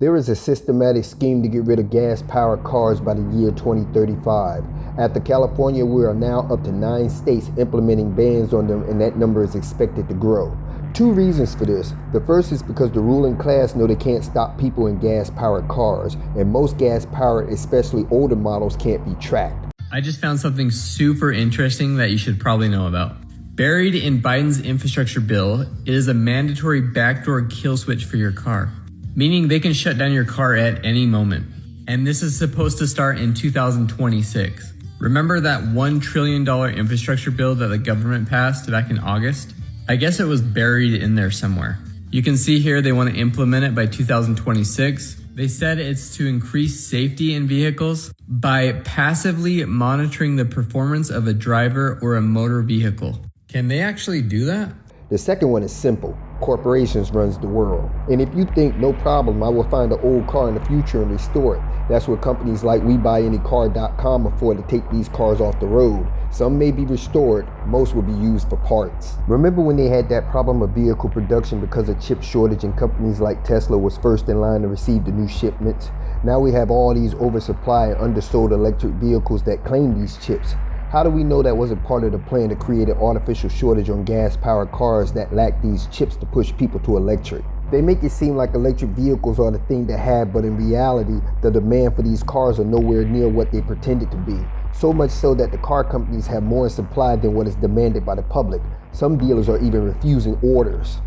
There is a systematic scheme to get rid of gas-powered cars by the year 2035. After California, we are now up to 9 states implementing bans on them, and that number is expected to grow. Two reasons for this. The first is because the ruling class know they can't stop people in gas-powered cars, and most gas-powered, especially older models, can't be tracked. I just found something super interesting that you should probably know about. Buried in Biden's infrastructure bill, it is a mandatory backdoor kill switch for your car, meaning they can shut down your car at any moment. And this is supposed to start in 2026. Remember that $1 trillion infrastructure bill that the government passed back in August? I guess it was buried in there somewhere. You can see here they want to implement it by 2026. They said it's to increase safety in vehicles by passively monitoring the performance of a driver or a motor vehicle. Can they actually do that? The second one is simple. Corporations runs the world. And if you think, no problem, I will find an old car in the future and restore it. That's what companies like WeBuyAnyCar.com afford to take these cars off the road. Some may be restored, most will be used for parts. Remember when they had that problem of vehicle production because of chip shortage and companies like Tesla was first in line to receive the new shipments? Now we have all these oversupply and undersold electric vehicles that claim these chips. How do we know that wasn't part of the plan to create an artificial shortage on gas-powered cars that lack these chips to push people to electric? They make it seem like electric vehicles are the thing to have, but in reality, the demand for these cars are nowhere near what they pretended to be. So much so that the car companies have more in supply than what is demanded by the public. Some dealers are even refusing orders.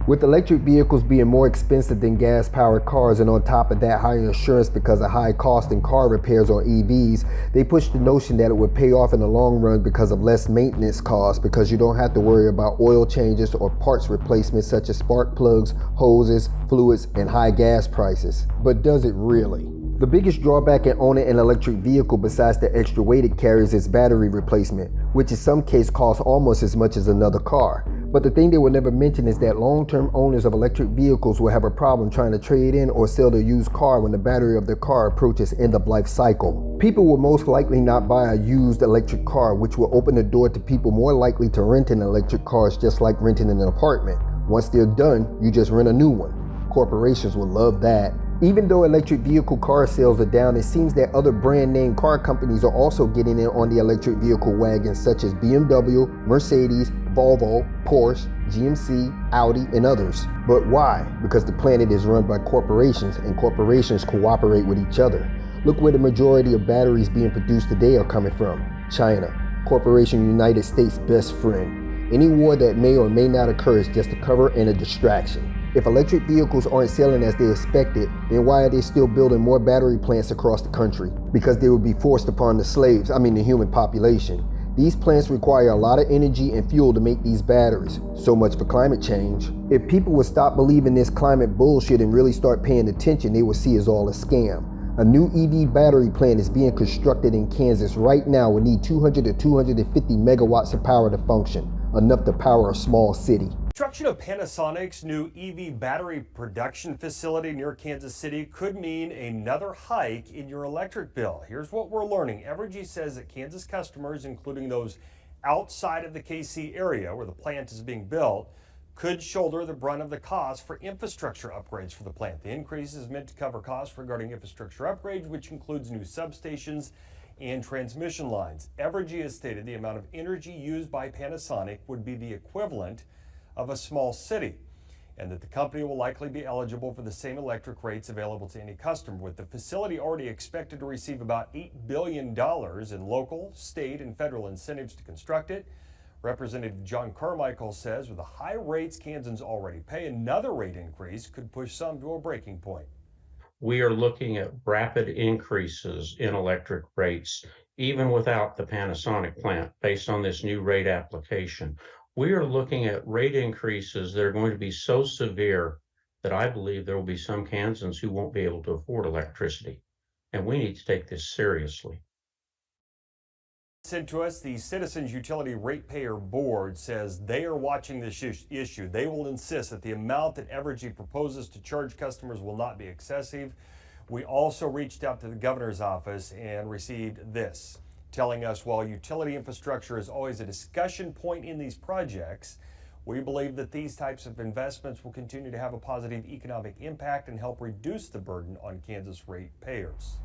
With electric vehicles being more expensive than gas-powered cars, and on top of that higher insurance because of high cost in car repairs on EVs, they pushed the notion that it would pay off in the long run because of less maintenance costs, because you don't have to worry about oil changes or parts replacements such as spark plugs, hoses, fluids, and high gas prices. But does it really? The biggest drawback in owning an electric vehicle besides the extra weight it carries is battery replacement, which in some cases costs almost as much as another car. But the thing they will never mention is that long-term owners of electric vehicles will have a problem trying to trade in or sell their used car when the battery of their car approaches end-of-life cycle. People will most likely not buy a used electric car, which will open the door to people more likely to rent an electric cars, just like renting an apartment. Once they're done, you just rent a new one. Corporations will love that. Even though electric vehicle car sales are down, it seems that other brand name car companies are also getting in on the electric vehicle wagon, such as BMW, Mercedes, Volvo, Porsche, GMC, Audi, and others. But why? Because the planet is run by corporations, and corporations cooperate with each other. Look where the majority of batteries being produced today are coming from. China. Corporation United States' best friend. Any war that may or may not occur is just a cover and a distraction. If electric vehicles aren't selling as they expected, then why are they still building more battery plants across the country? Because they would be forced upon the human population. These plants require a lot of energy and fuel to make these batteries. So much for climate change. If people would stop believing this climate bullshit and really start paying attention, they would see it's all a scam. A new EV battery plant is being constructed in Kansas right now. Would need 200 to 250 megawatts of power to function, enough to power a small city. Construction of Panasonic's new EV battery production facility near Kansas City could mean another hike in your electric bill. Here's what we're learning. Evergy says that Kansas customers, including those outside of the KC area where the plant is being built, could shoulder the brunt of the cost for infrastructure upgrades for the plant. The increase is meant to cover costs regarding infrastructure upgrades, which includes new substations and transmission lines. Evergy has stated the amount of energy used by Panasonic would be the equivalent of a small city, and that the company will likely be eligible for the same electric rates available to any customer, with the facility already expected to receive about $8 billion in local, state, and federal incentives to construct it. Representative John Carmichael says with the high rates Kansans already pay, another rate increase could push some to a breaking point. We are looking at rapid increases in electric rates, even without the Panasonic plant, based on this new rate application. We are looking at rate increases that are going to be so severe that I believe there will be some Kansans who won't be able to afford electricity. And we need to take this seriously. Sent to us, the Citizens Utility Ratepayer Board says they are watching this issue. They will insist that the amount that Evergy proposes to charge customers will not be excessive. We also reached out to the governor's office and received this, telling us while utility infrastructure is always a discussion point in these projects, we believe that these types of investments will continue to have a positive economic impact and help reduce the burden on Kansas ratepayers.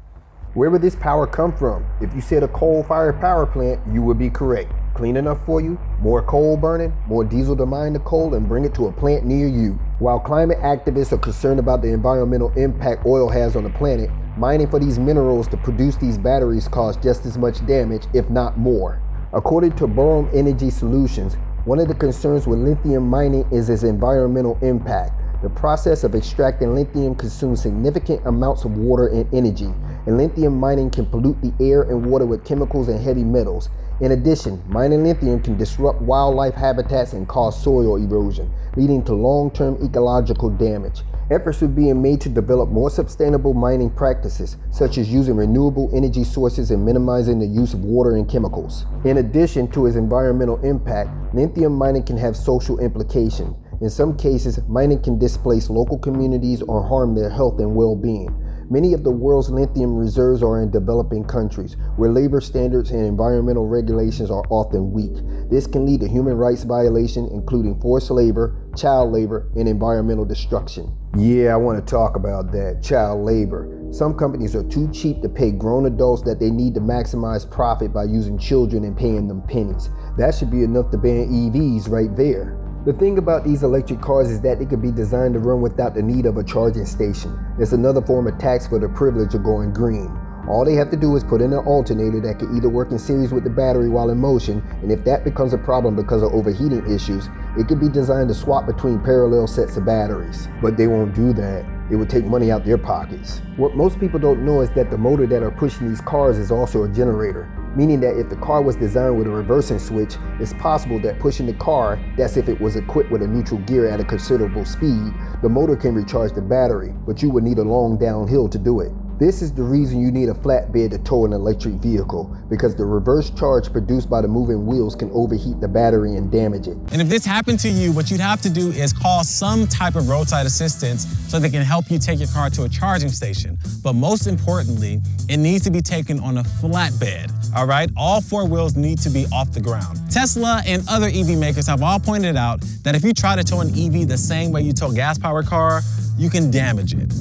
Where would this power come from? If you said a coal-fired power plant, you would be correct. Clean enough for you, more coal burning, more diesel to mine the coal and bring it to a plant near you. While climate activists are concerned about the environmental impact oil has on the planet, mining for these minerals to produce these batteries cause just as much damage, if not more. According to Borum Energy Solutions, one of the concerns with lithium mining is its environmental impact. The process of extracting lithium consumes significant amounts of water and energy, and lithium mining can pollute the air and water with chemicals and heavy metals. In addition, mining lithium can disrupt wildlife habitats and cause soil erosion, leading to long-term ecological damage. Efforts are being made to develop more sustainable mining practices, such as using renewable energy sources and minimizing the use of water and chemicals. In addition to its environmental impact, lithium mining can have social implications. In some cases, mining can displace local communities or harm their health and well-being. Many of the world's lithium reserves are in developing countries, where labor standards and environmental regulations are often weak. This can lead to human rights violations, including forced labor, child labor, and environmental destruction. Yeah, I want to talk about that, child labor. Some companies are too cheap to pay grown adults that they need to maximize profit by using children and paying them pennies. That should be enough to ban EVs right there. The thing about these electric cars is that they could be designed to run without the need of a charging station. It's another form of tax for the privilege of going green. All they have to do is put in an alternator that can either work in series with the battery while in motion, and if that becomes a problem because of overheating issues, it could be designed to swap between parallel sets of batteries. But they won't do that. It would take money out their pockets. What most people don't know is that the motor that are pushing these cars is also a generator, meaning that if the car was designed with a reversing switch, it's possible that pushing the car, that's if it was equipped with a neutral gear at a considerable speed, the motor can recharge the battery, but you would need a long downhill to do it. This is the reason you need a flatbed to tow an electric vehicle, because the reverse charge produced by the moving wheels can overheat the battery and damage it. And if this happened to you, what you'd have to do is call some type of roadside assistance so they can help you take your car to a charging station. But most importantly, it needs to be taken on a flatbed, all right? All four wheels need to be off the ground. Tesla and other EV makers have all pointed out that if you try to tow an EV the same way you tow a gas-powered car, you can damage it.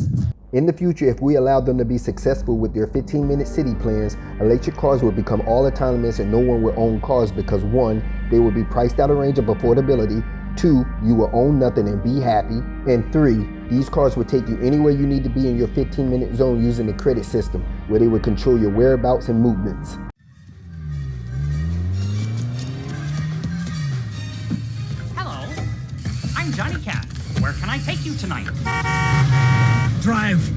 In the future, if we allow them to be successful with their 15-minute city plans, electric cars will become all autonomous and no one will own cars because 1, they will be priced out of range of affordability, 2, you will own nothing and be happy, and 3, these cars will take you anywhere you need to be in your 15-minute zone using the credit system, where they will control your whereabouts and movements. Hello, I'm Johnny Cat. Where can I take you tonight? Drive!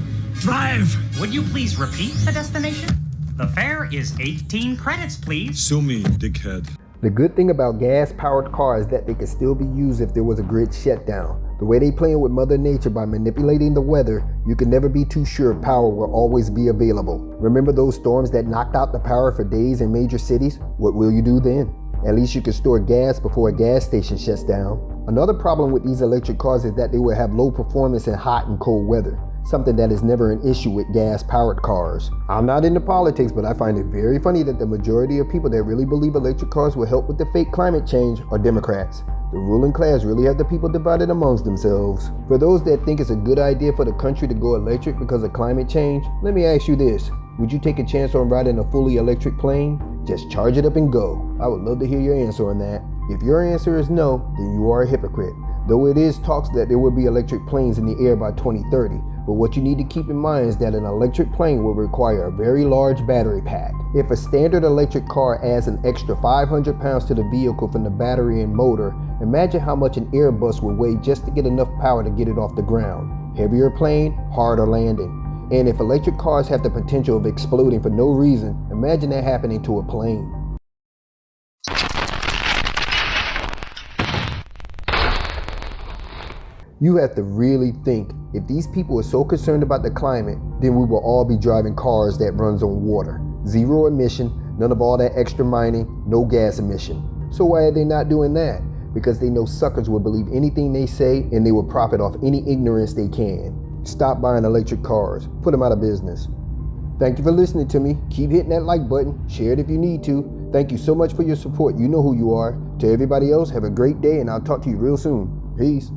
Would you please repeat the destination? The fare is 18 credits, please. Sue me, dickhead. The good thing about gas-powered cars is that they can still be used if there was a grid shutdown. The way they playing with Mother Nature by manipulating the weather, you can never be too sure power will always be available. Remember those storms that knocked out the power for days in major cities? What will you do then? At least you can store gas before a gas station shuts down. Another problem with these electric cars is that they will have low performance in hot and cold weather, something that is never an issue with gas-powered cars. I'm not into politics, but I find it very funny that the majority of people that really believe electric cars will help with the fake climate change are Democrats. The ruling class really have the people divided amongst themselves. For those that think it's a good idea for the country to go electric because of climate change, let me ask you this. Would you take a chance on riding a fully electric plane? Just charge it up and go. I would love to hear your answer on that. If your answer is no, then you are a hypocrite. Though it is talks that there will be electric planes in the air by 2030, but what you need to keep in mind is that an electric plane will require a very large battery pack. If a standard electric car adds an extra 500 pounds to the vehicle from the battery and motor, imagine how much an Airbus would weigh just to get enough power to get it off the ground. Heavier plane, harder landing. And if electric cars have the potential of exploding for no reason, imagine that happening to a plane. You have to really think, if these people are so concerned about the climate, then we will all be driving cars that runs on water. Zero emission, None of all that extra mining, no gas emission. So why are they not doing that? Because they know suckers will believe anything they say and they will profit off any ignorance they can. Stop buying electric cars. Put them out of business. Thank you for listening to me. Keep hitting that like button. Share it if you need to. Thank you so much for your support. You know who you are. To everybody else, have a great day and I'll talk to you real soon. Peace.